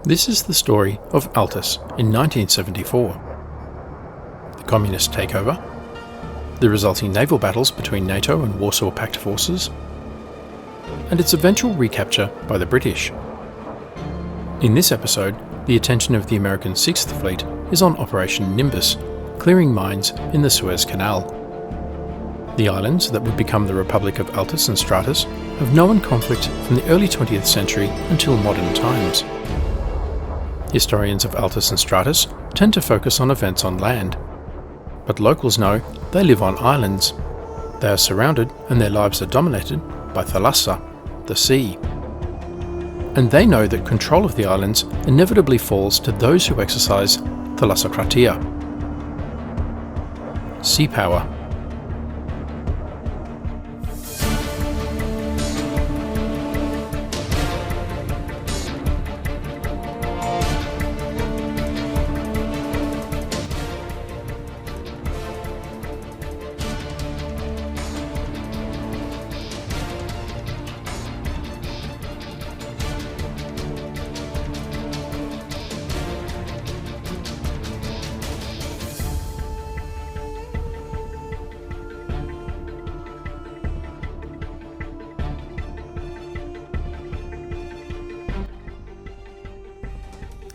This is the story of Altis in 1974. The communist takeover, the resulting naval battles between NATO and Warsaw Pact forces, and its eventual recapture by the British. In this episode, the attention of the American 6th Fleet is on Operation Nimbus, clearing mines in the Suez Canal. The islands that would become the Republic of Altis and Stratis have known conflict from the early 20th century until modern times. Historians of Altis and Stratis tend to focus on events on land, but locals know they live on islands. They are surrounded and their lives are dominated by thalassa, the sea. And they know that control of the islands inevitably falls to those who exercise thalassocratia. Sea power.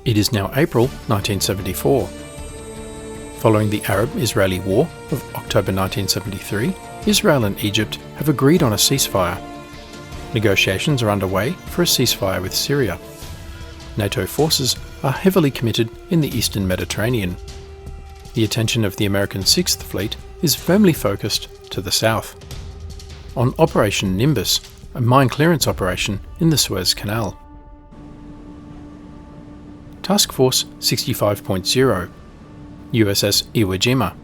It is now April 1974. Following the Arab-Israeli War of October 1973, Israel and Egypt have agreed on a ceasefire. Negotiations are underway for a ceasefire with Syria. NATO forces are heavily committed in the eastern Mediterranean. The attention of the American 6th Fleet is firmly focused to the south, on Operation Nimbus, a mine clearance operation in the Suez Canal. Task Force 65.0, USS Iwo Jima,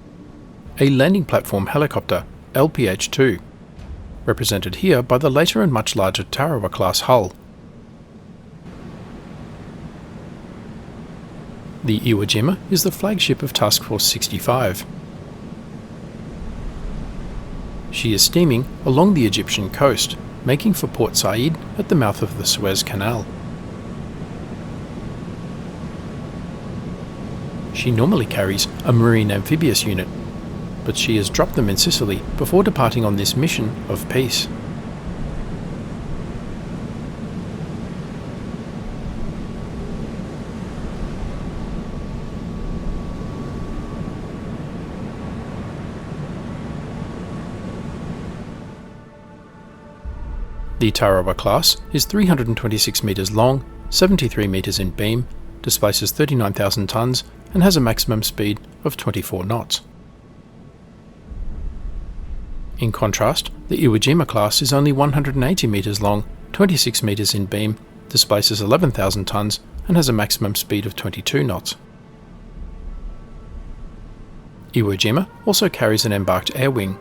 a landing platform helicopter LPH-2, represented here by the later and much larger Tarawa-class hull. The Iwo Jima is the flagship of Task Force 65. She is steaming along the Egyptian coast, making for Port Said at the mouth of the Suez Canal. She normally carries a marine amphibious unit, but she has dropped them in Sicily before departing on this mission of peace. The Tarawa class is 326 metres long, 73 metres in beam, displaces 39,000 tonnes, and has a maximum speed of 24 knots. In contrast, the Iwo Jima class is only 180 metres long, 26 metres in beam, displaces 11,000 tonnes, and has a maximum speed of 22 knots. Iwo Jima also carries an embarked air wing.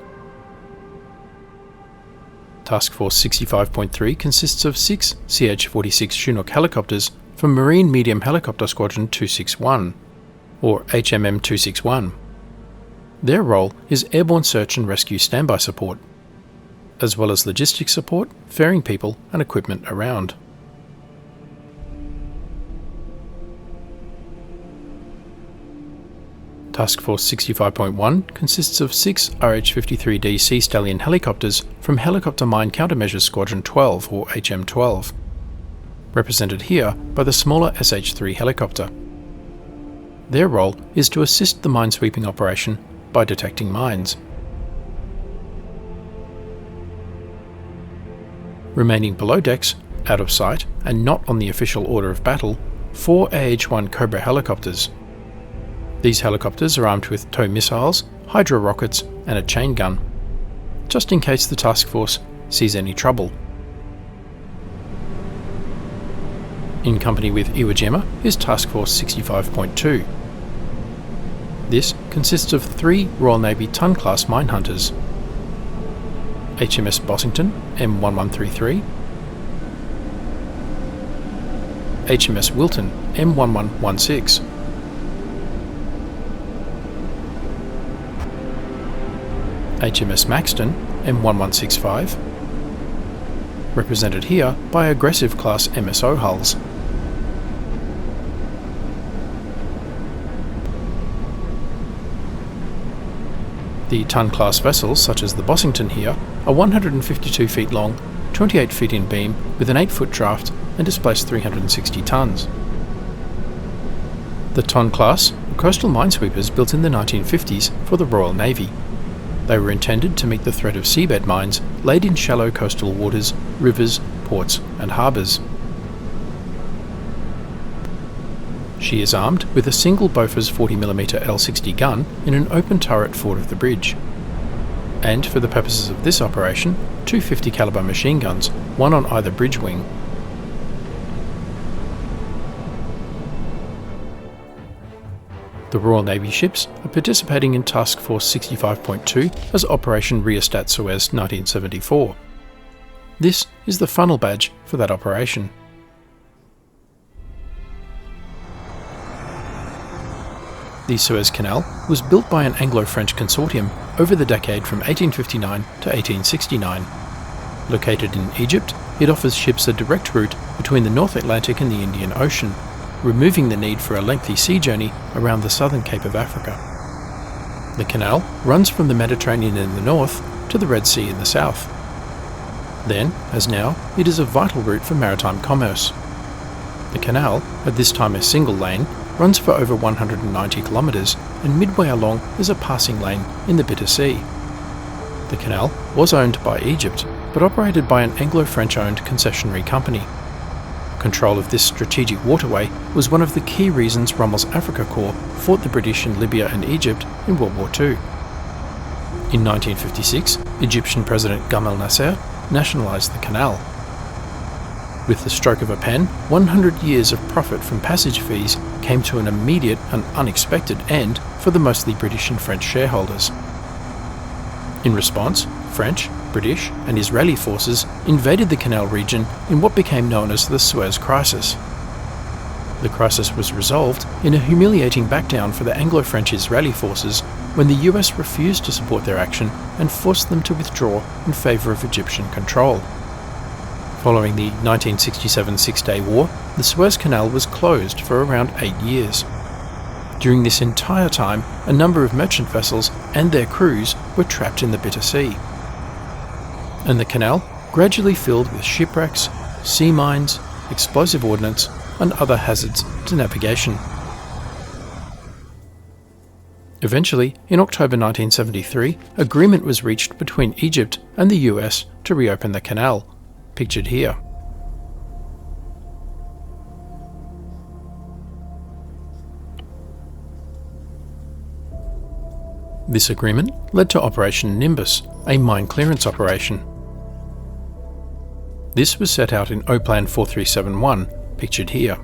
Task Force 65.3 consists of 6 CH-46 Chinook helicopters from Marine Medium Helicopter Squadron 261, or HMM 261. Their role is airborne search and rescue standby support, as well as logistics support, ferrying people and equipment around. Task Force 65.1 consists of 6 RH-53D Sea Stallion helicopters from Helicopter Mine Countermeasures Squadron 12, or HM12, represented here by the smaller SH-3 helicopter. Their role is to assist the minesweeping operation by detecting mines. Remaining below decks, out of sight and not on the official order of battle, 4 AH-1 Cobra helicopters. These helicopters are armed with tow missiles, hydro rockets and a chain gun, just in case the task force sees any trouble. In company with Iwo Jima is Task Force 65.2. This consists of 3 Royal Navy ton-class mine hunters: HMS Bossington M1133, HMS Wilton M1116, HMS Maxton M1165, represented here by aggressive class MSO hulls, The ton-class vessels, such as the Bossington here, are 152 feet long, 28 feet in beam, with an 8-foot draft and displace 360 tons. The Ton class were coastal minesweepers built in the 1950s for the Royal Navy. They were intended to meet the threat of seabed mines laid in shallow coastal waters, rivers, ports and harbours. She is armed with a single Bofors 40mm L60 gun in an open turret forward of the bridge. And for the purposes of this operation, two 50 caliber machine guns, one on either bridge wing. The Royal Navy ships are participating in Task Force 65.2 as Operation Rheostat Suez 1974. This is the funnel badge for that operation. The Suez Canal was built by an Anglo-French consortium over the decade from 1859 to 1869. Located in Egypt, it offers ships a direct route between the North Atlantic and the Indian Ocean, removing the need for a lengthy sea journey around the southern Cape of Africa. The canal runs from the Mediterranean in the north to the Red Sea in the south. Then, as now, it is a vital route for maritime commerce. The canal, at this time a single lane, runs for over 190 kilometres, and midway along is a passing lane in the Bitter Sea. The canal was owned by Egypt, but operated by an Anglo-French-owned concessionary company. Control of this strategic waterway was one of the key reasons Rommel's Africa Corps fought the British in Libya and Egypt in World War II. In 1956, Egyptian President Gamal Nasser nationalised the canal. With the stroke of a pen, 100 years of profit from passage fees came to an immediate and unexpected end for the mostly British and French shareholders. In response, French, British and Israeli forces invaded the canal region in what became known as the Suez Crisis. The crisis was resolved in a humiliating backdown for the Anglo-French Israeli forces when the US refused to support their action and forced them to withdraw in favour of Egyptian control. Following the 1967 Six-Day War, the Suez Canal was closed for around 8 years. During this entire time, a number of merchant vessels and their crews were trapped in the Bitter Sea. And the canal gradually filled with shipwrecks, sea mines, explosive ordnance and other hazards to navigation. Eventually, in October 1973, agreement was reached between Egypt and the US to reopen the canal, pictured here. This agreement led to Operation Nimbus, a mine clearance operation. This was set out in O-Plan 4371, pictured here.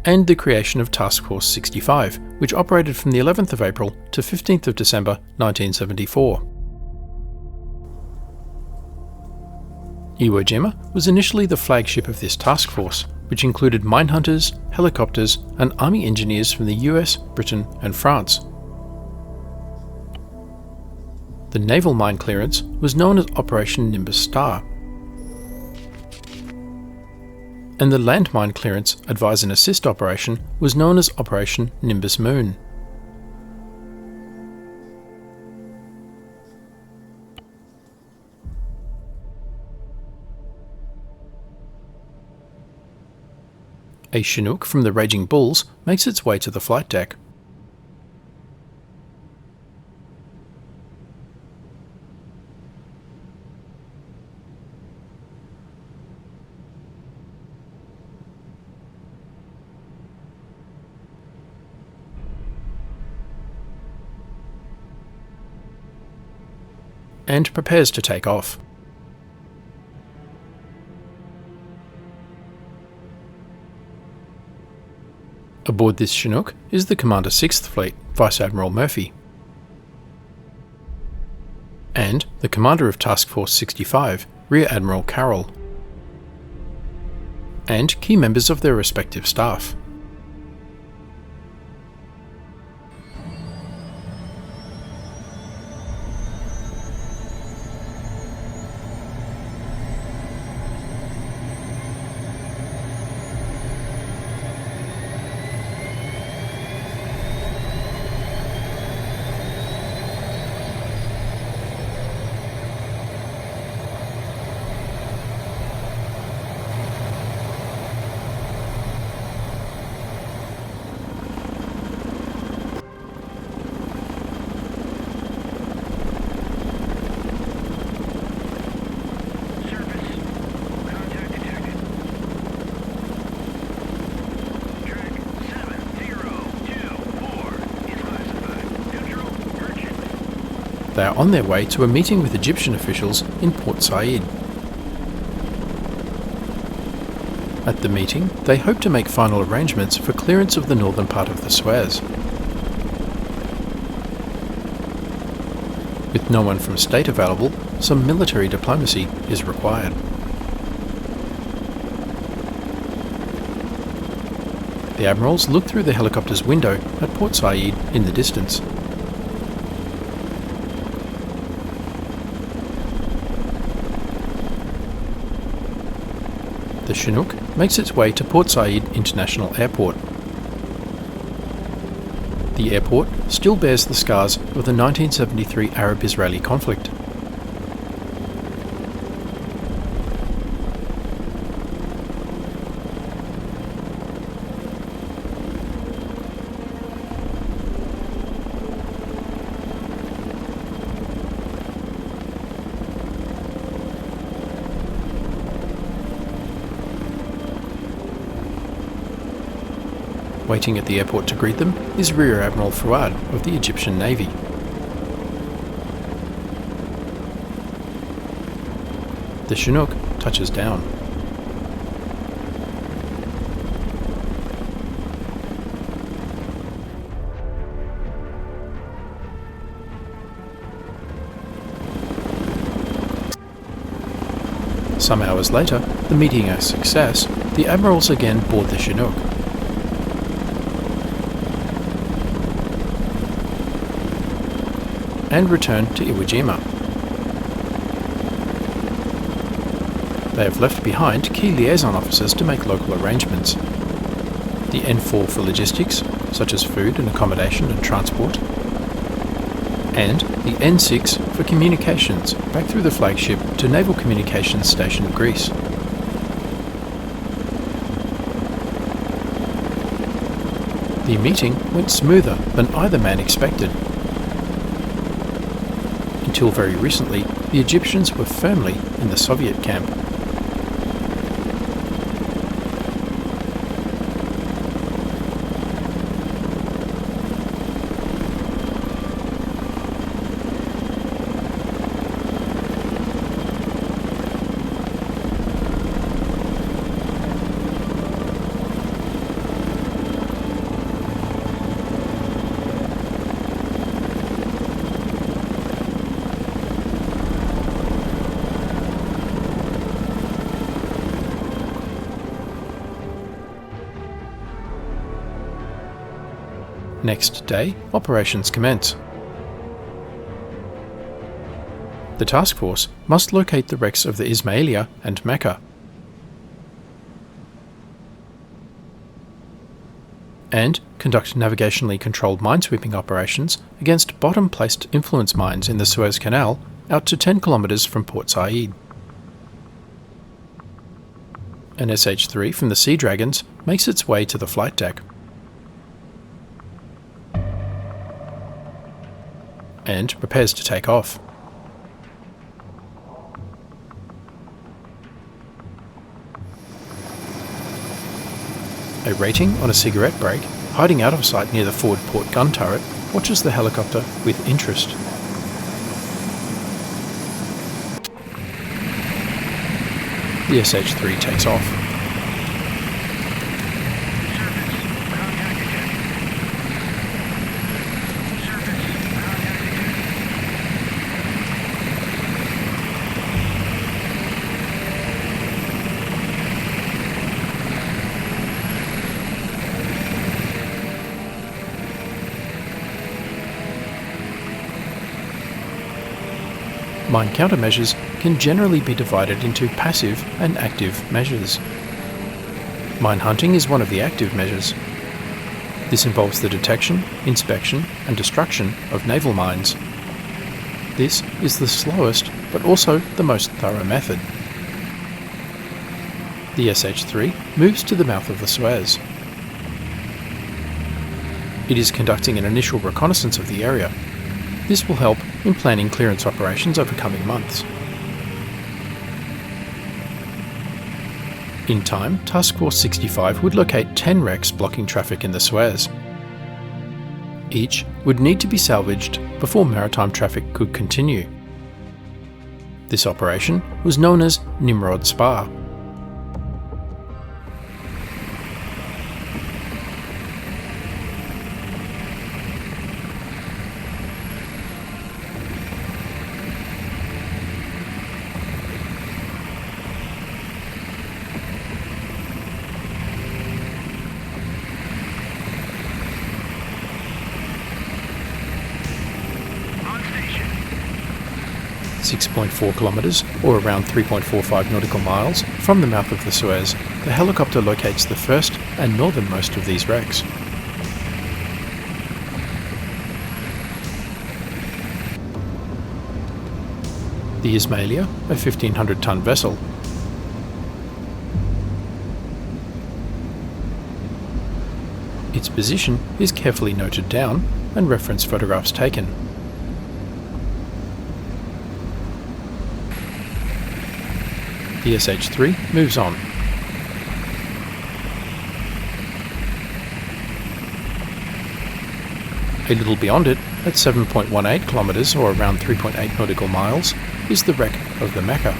And the creation of Task Force 65, which operated from the 11th of April to 15th of December 1974. Iwo Jima was initially the flagship of this task force, which included mine hunters, helicopters and army engineers from the US, Britain and France. The naval mine clearance was known as Operation Nimbus Star, and the landmine clearance advise and assist operation was known as Operation Nimbus Moon. A Chinook from the Raging Bulls makes its way to the flight deck. And prepares to take off. Aboard this Chinook is the Commander 6th Fleet, Vice Admiral Murphy, and the Commander of Task Force 65, Rear Admiral Carroll, and key members of their respective staff. They are on their way to a meeting with Egyptian officials in Port Said. At the meeting, they hope to make final arrangements for clearance of the northern part of the Suez. With no one from state available, some military diplomacy is required. The admirals look through the helicopter's window at Port Said in the distance. The Chinook makes its way to Port Said International Airport. The airport still bears the scars of the 1973 Arab-Israeli conflict. Waiting at the airport to greet them is Rear Admiral Fouad of the Egyptian Navy. The Chinook touches down. Some hours later, the meeting a success, the admirals again board the Chinook. And return to Iwo Jima. They have left behind key liaison officers to make local arrangements. The N4 for logistics, such as food and accommodation and transport, and the N6 for communications back through the flagship to Naval Communications Station Greece. The meeting went smoother than either man expected. Until very recently, the Egyptians were firmly in the Soviet camp. Next day, operations commence. The task force must locate the wrecks of the Ismailia and Mecca, and conduct navigationally controlled minesweeping operations against bottom-placed influence mines in the Suez Canal out to 10 kilometers from Port Said. An SH-3 from the Sea Dragons makes its way to the flight deck and prepares to take off. A rating on a cigarette break, hiding out of sight near the forward port gun turret, watches the helicopter with interest. The SH-3 takes off. Mine countermeasures can generally be divided into passive and active measures. Mine hunting is one of the active measures. This involves the detection, inspection, and destruction of naval mines. This is the slowest, but also the most thorough method. The SH-3 moves to the mouth of the Suez. It is conducting an initial reconnaissance of the area. This will help in planning clearance operations over coming months. In time, Task Force 65 would locate 10 wrecks blocking traffic in the Suez. Each would need to be salvaged before maritime traffic could continue. This operation was known as Nimrod Spar. On station. 6.4 kilometres, or around 3.45 nautical miles, from the mouth of the Suez, the helicopter locates the first and northernmost of these wrecks. The Ismailia, a 1,500-ton vessel. Its position is carefully noted down and reference photographs taken. The SH-3 moves on. A little beyond it, at 7.18 kilometres or around 3.8 nautical miles, is the wreck of the Mecca.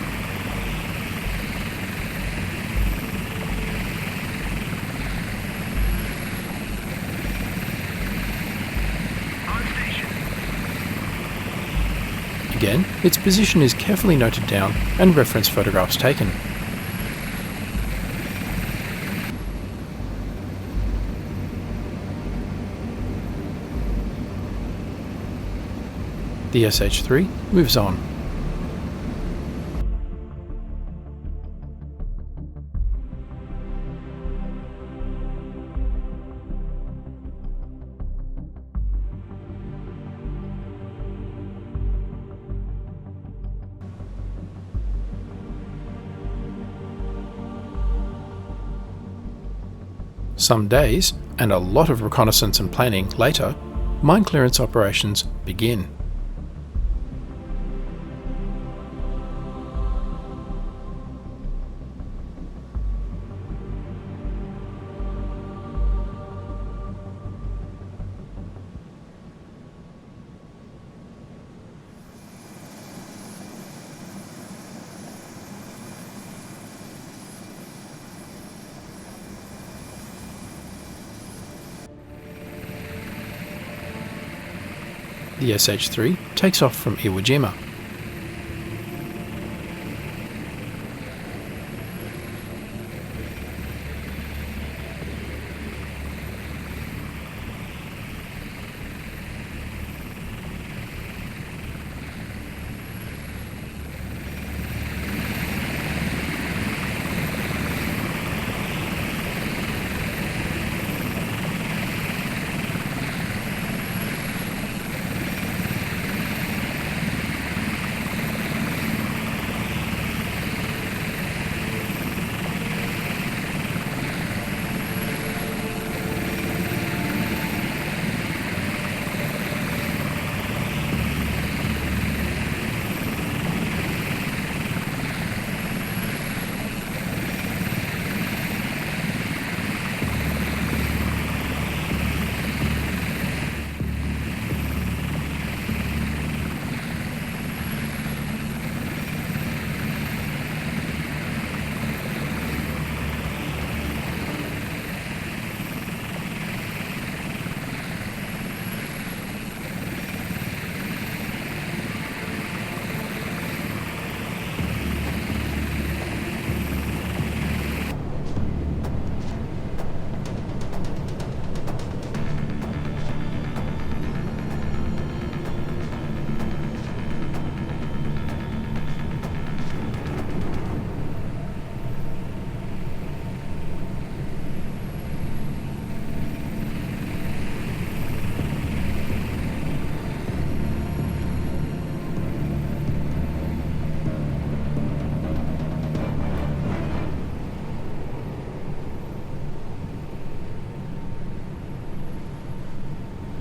On station. Again, its position is carefully noted down and reference photographs taken. The SH-3 moves on. Some days, and a lot of reconnaissance and planning later, mine clearance operations begin. The SH-3 takes off from Iwo Jima.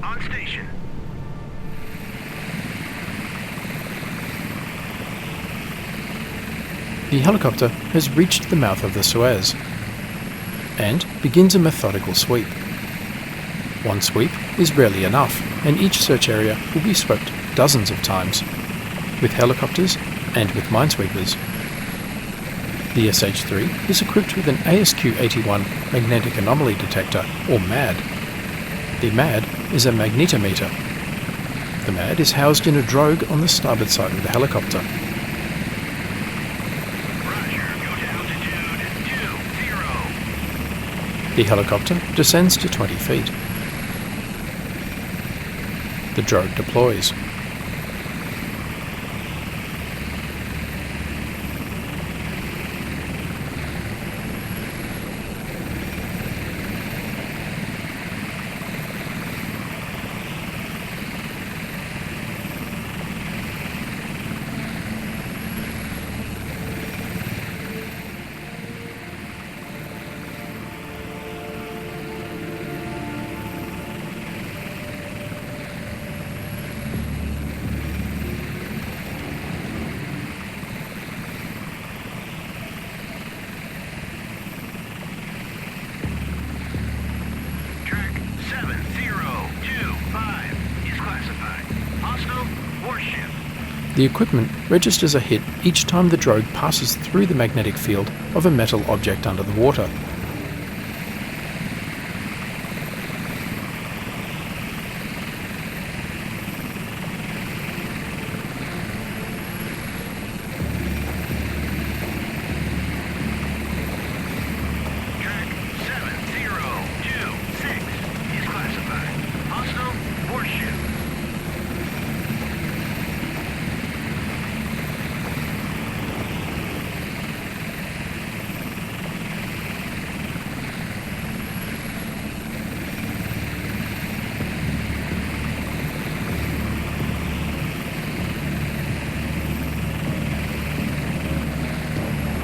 On station. The helicopter has reached the mouth of the Suez and begins a methodical sweep. One sweep is rarely enough, and each search area will be swept dozens of times, with helicopters and with minesweepers. The SH-3 is equipped with an ASQ-81 magnetic anomaly detector, or MAD. The MAD is a magnetometer. The MAD is housed in a drogue on the starboard side of the helicopter. Roger, go to altitude 20. The helicopter descends to 20 feet. The drogue deploys. Track 7025 is classified. Hostile warship. The equipment registers a hit each time the drogue passes through the magnetic field of a metal object under the water. Track 7026 is classified. Hostile warship.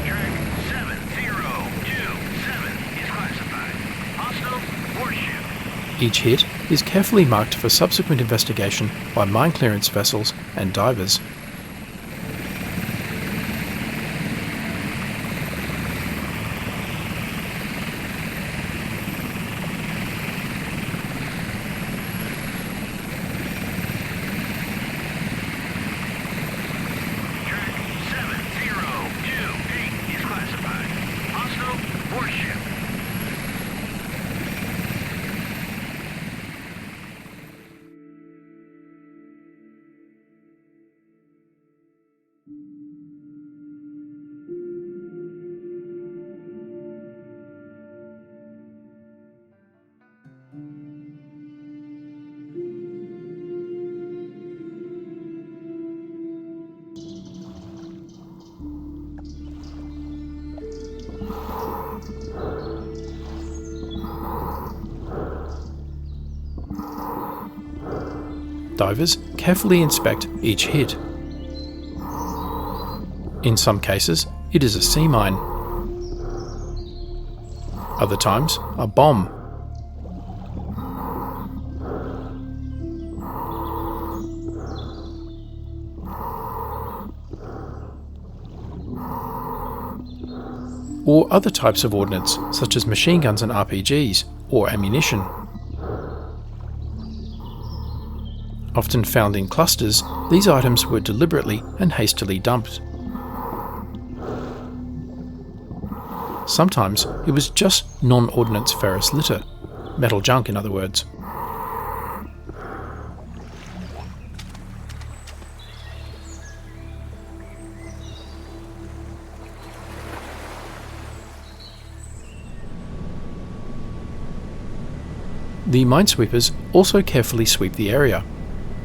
Track 7027 is classified. Hostile warship. Each hit is carefully marked for subsequent investigation by mine clearance vessels and divers. Track 7028 is classified. Hostile warship. Divers carefully inspect each hit. In some cases, it is a sea mine. Other times, a bomb. Or other types of ordnance, such as machine guns and RPGs, or ammunition. Often found in clusters, these items were deliberately and hastily dumped. Sometimes it was just non-ordnance ferrous litter, metal junk in other words. The minesweepers also carefully sweep the area,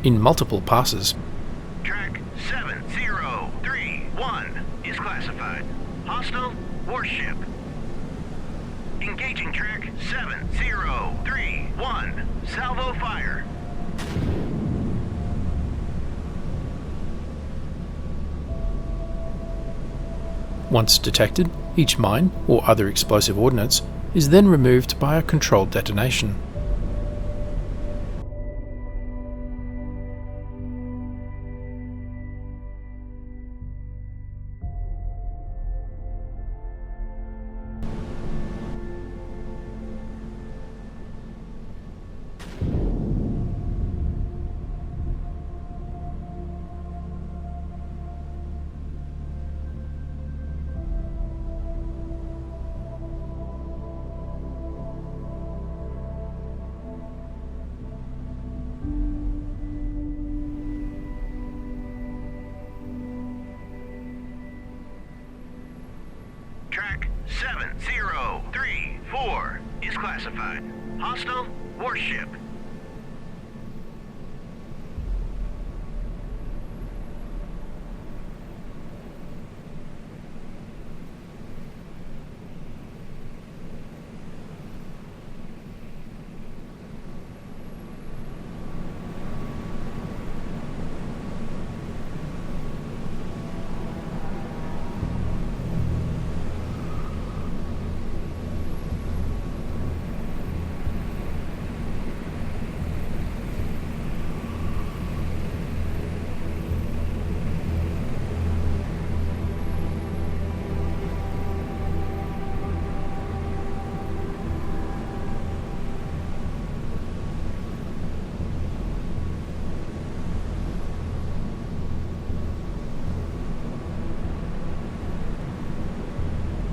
in multiple passes. Track 7031 is classified. Hostile warship. Engaging track 7031. Salvo fire. Once detected, each mine or other explosive ordnance is then removed by a controlled detonation. classified. Hostile warship.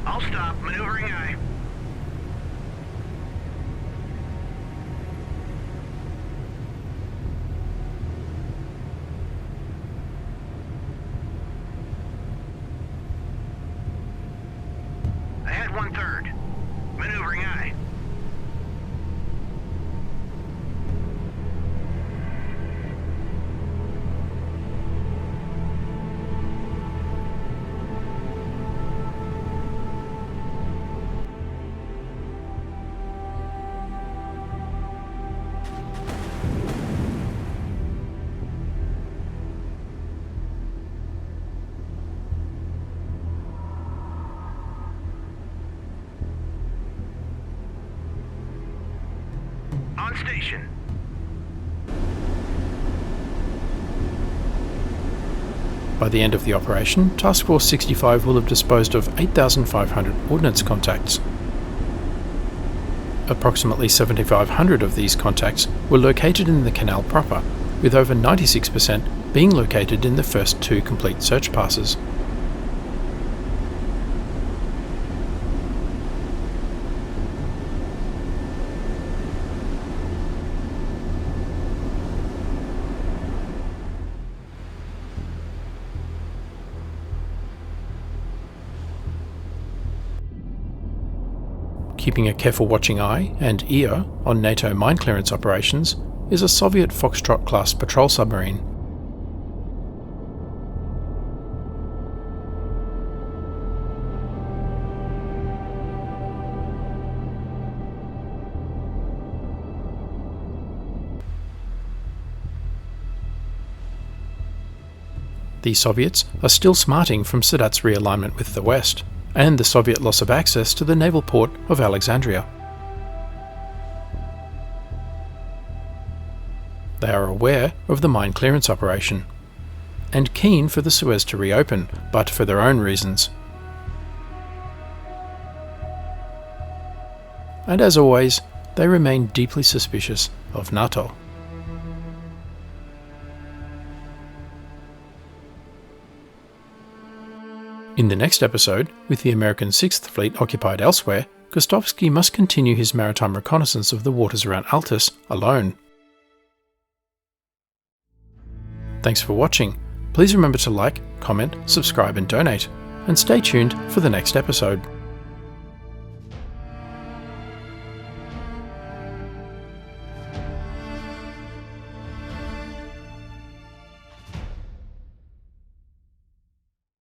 I'll stop. Maneuvering eye. Ahead 1/3. Maneuvering eye. On station. By the end of the operation, Task Force 65 will have disposed of 8,500 ordnance contacts. Approximately 7,500 of these contacts were located in the canal proper, with over 96% being located in the first 2 complete search passes. Keeping a careful watching eye and ear on NATO mine clearance operations is a Soviet Foxtrot-class patrol submarine. The Soviets are still smarting from Sadat's realignment with the West, and the Soviet loss of access to the naval port of Alexandria. They are aware of the mine clearance operation, and keen for the Suez to reopen, but for their own reasons. And as always, they remain deeply suspicious of NATO. In the next episode, with the American 6th Fleet occupied elsewhere, Kostovsky must continue his maritime reconnaissance of the waters around Altis alone. Thanks for watching. Please remember to like, comment, subscribe and donate, and stay tuned for the next episode.